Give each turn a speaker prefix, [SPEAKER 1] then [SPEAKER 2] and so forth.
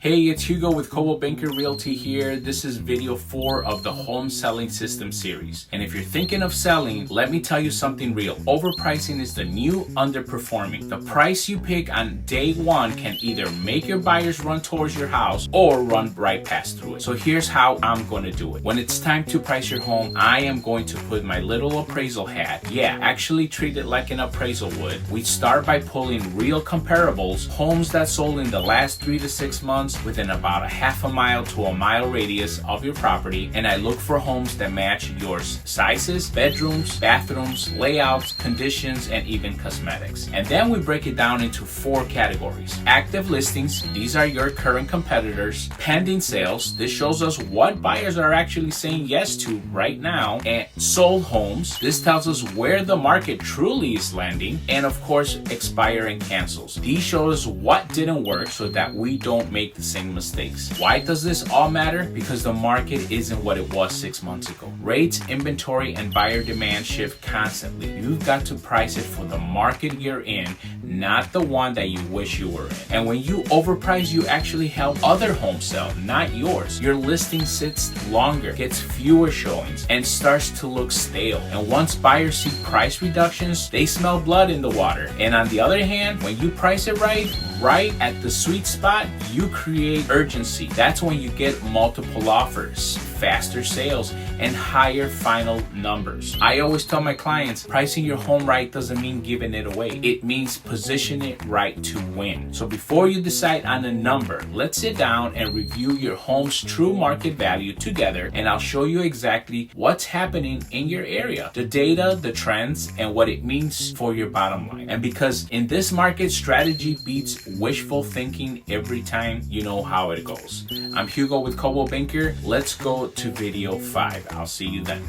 [SPEAKER 1] Hey, it's Hugo with Coldwell Banker Realty here. This is video 4 of the Home Selling System series. And if you're thinking of selling, let me tell you something real. Overpricing is the new underperforming. The price you pick on day one can either make your buyers run towards your house or run right past through it. So here's how I'm going to do it. When it's time to price your home, I am going to put my little appraisal hat. Yeah, actually treat it like an appraisal would. We start by pulling real comparables, homes that sold in the last 3 to 6 months within about a half a mile to a mile radius of your property, and I look for homes that match yours: sizes, bedrooms, bathrooms, layouts, conditions, and even cosmetics. And then we break it down into 4 categories. Active listings, these are your current competitors. Pending sales, this shows us what buyers are actually saying yes to right now. And sold homes, this tells us where the market truly is landing. And of course, expire and cancels. These show us what didn't work so that we don't make the same mistakes. Why does this all matter? Because the market isn't what it was 6 months ago. Rates, inventory, and buyer demand shift constantly. You've got to price it for the market you're in, not the one that you wish you were in. And when you overprice, you actually help other homes sell, not yours. Your listing sits longer, gets fewer showings, and starts to look stale. And once buyers see price reductions, they smell blood in the water. And on the other hand, when you price it right at the sweet spot, you create urgency. That's when you get multiple offers, faster sales, and higher final numbers. I always tell my clients, pricing your home right doesn't mean giving it away. It means position it right to win. So before you decide on a number, let's sit down and review your home's true market value together, and I'll show you exactly what's happening in your area, the data, the trends, and what it means for your bottom line. And because in this market, strategy beats wishful thinking every time. You know how it goes. I'm Hugo with Coldwell Banker. Let's go to video 5. I'll see you then.